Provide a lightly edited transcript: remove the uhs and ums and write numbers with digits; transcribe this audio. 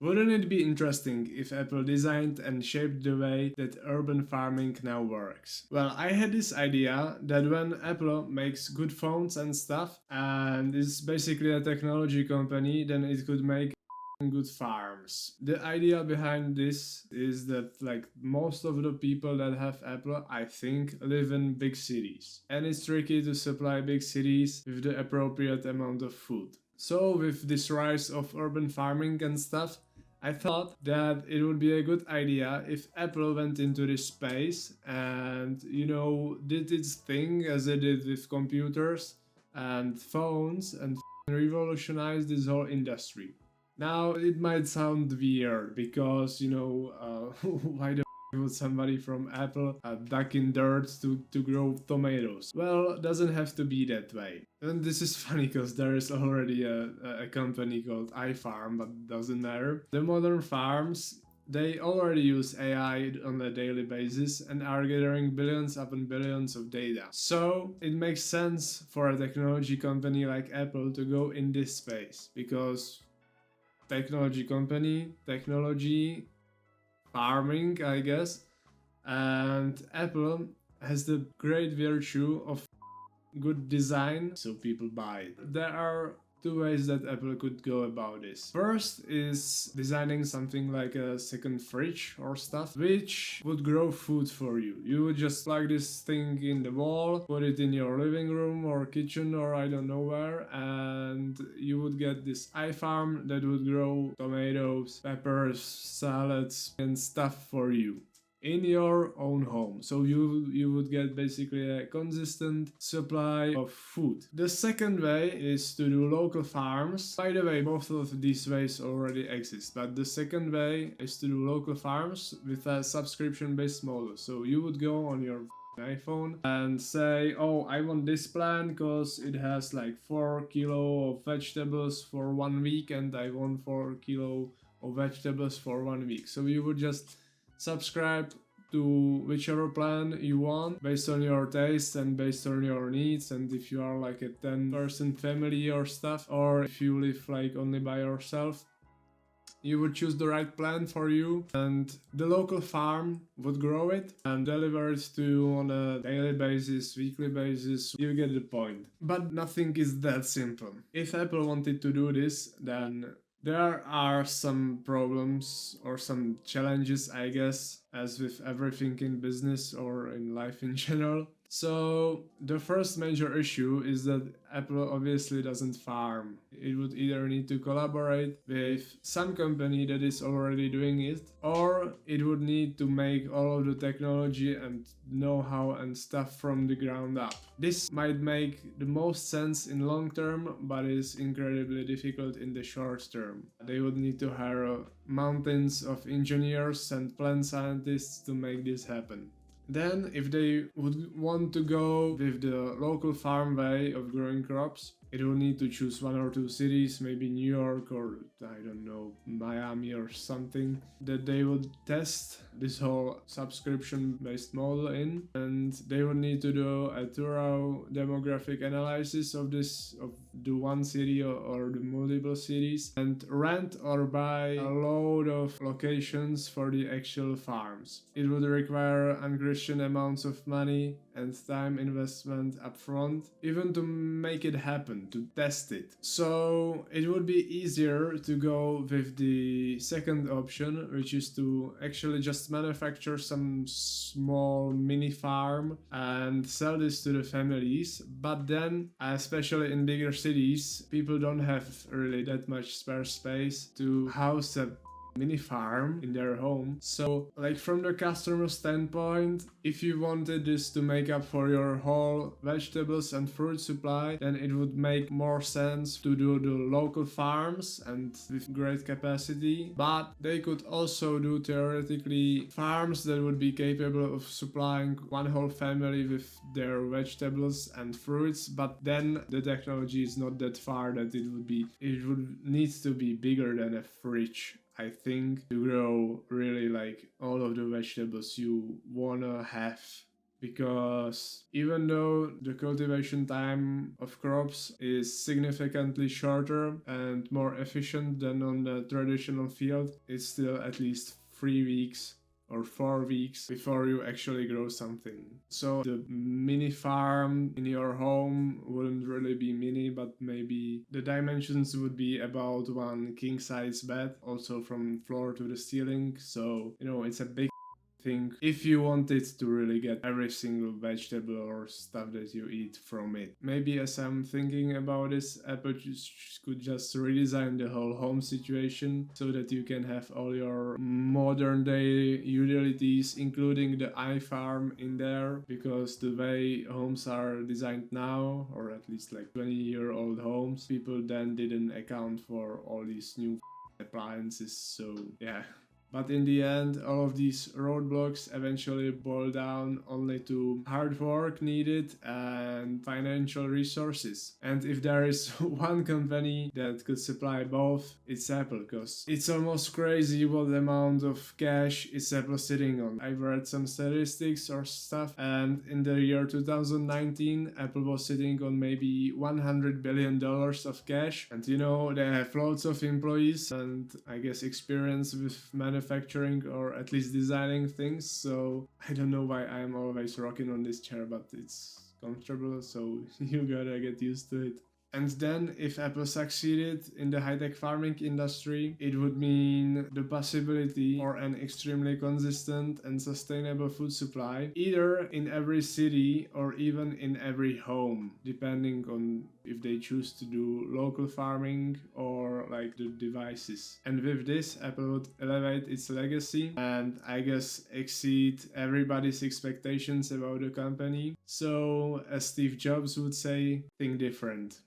Wouldn't it be interesting if Apple designed and shaped the way that urban farming now works? Well, I had this idea that when Apple makes good phones and stuff, and is basically a technology company, then it could make good farms. The idea behind this is that like most of the people that have Apple, I think, live in big cities. And it's tricky to supply big cities with the appropriate amount of food. So with this rise of urban farming and stuff, I thought that it would be a good idea if Apple went into this space and, did its thing as it did with computers and phones and revolutionized this whole industry. Now, it might sound weird because, why the would somebody from Apple duck in dirt to grow tomatoes? Well, doesn't have to be that way. And this is funny because there is already a company called iFarm, but doesn't matter. The modern farms, they already use AI on a daily basis and are gathering billions upon billions of data. So it makes sense for a technology company like Apple to go in this space because technology company, technology, farming, I guess, and Apple has the great virtue of good design, so people buy it. There are two ways that Apple could go about this. First is designing something like a second fridge or stuff, which would grow food for you. You would just plug this thing in the wall, put it in your living room or kitchen or I don't know where, and you would get this iFarm that would grow tomatoes, peppers, salads, and stuff for you in your own home. So you would get basically a consistent supply of food. The second way is to do local farms. By the way, both of these ways already exist, but the second way is to do local farms with a subscription based model. So you would go on your iPhone and say, oh, I want this plan because it has like 4 kilo of vegetables for 1 week and I want 4 kilo of vegetables for 1 week. So you would just subscribe to whichever plan you want based on your taste and based on your needs, and if you are like a 10-person family or stuff, or if you live like only by yourself, you would choose the right plan for you and the local farm would grow it and deliver it to you on a daily basis, weekly basis. You get the point. But nothing is that simple. If Apple wanted to do this, then there are some problems or some challenges, I guess, as with everything in business or in life in general. So the first major issue is that Apple obviously doesn't farm. It would either need to collaborate with some company that is already doing it, or it would need to make all of the technology and know-how and stuff from the ground up. This might make the most sense in long term, but is incredibly difficult in the short term. They would need to hire mountains of engineers and plant scientists to make this happen. Then, if they would want to go with the local farm way of growing crops, it will need to choose one or two cities, maybe New York or I don't know, Miami or something, that they would test this whole subscription based model in, and they would need to do a thorough demographic analysis of the one city or the multiple cities and rent or buy a load of locations for the actual farms. It would require unchristian amounts of money and time investment upfront, even to make it happen, to test it. So it would be easier to go with the second option, which is to actually just manufacture some small mini farm and sell this to the families. But then, especially in bigger cities, people don't have really that much spare space to house a mini farm in their home. So like from the customer standpoint, if you wanted this to make up for your whole vegetables and fruit supply, then it would make more sense to do the local farms and with great capacity. But they could also do theoretically farms that would be capable of supplying one whole family with their vegetables and fruits, but then the technology is not that far that it would need to be bigger than a fridge, I think, to grow really like all of the vegetables you wanna have because even though the cultivation time of crops is significantly shorter and more efficient than on the traditional field, it's still at least 3 weeks or 4 weeks before you actually grow something. So the mini farm in your home wouldn't really be mini, but maybe the dimensions would be about one king size bed, also from floor to the ceiling. So, it's a big thing if you wanted to really get every single vegetable or stuff that you eat from it. Maybe as I'm thinking about this, Apple could just redesign the whole home situation so that you can have all your modern day utilities, including the iFarm in there, because the way homes are designed now, or at least like 20-year-old homes, people then didn't account for all these new appliances. So yeah. But in the end, all of these roadblocks eventually boil down only to hard work needed and financial resources. And if there is one company that could supply both, it's Apple, because it's almost crazy what amount of cash is Apple sitting on. I've read some statistics or stuff, and in the year 2019, Apple was sitting on maybe $100 billion of cash. And they have lots of employees and I guess experience with manufacturing or at least designing things. So I don't know why I'm always rocking on this chair, but it's comfortable, so you gotta get used to it. And then, if Apple succeeded in the high-tech farming industry, it would mean the possibility for an extremely consistent and sustainable food supply, either in every city or even in every home, depending on if they choose to do local farming or like the devices. And with this, Apple would elevate its legacy and I guess exceed everybody's expectations about the company. So, as Steve Jobs would say, think different.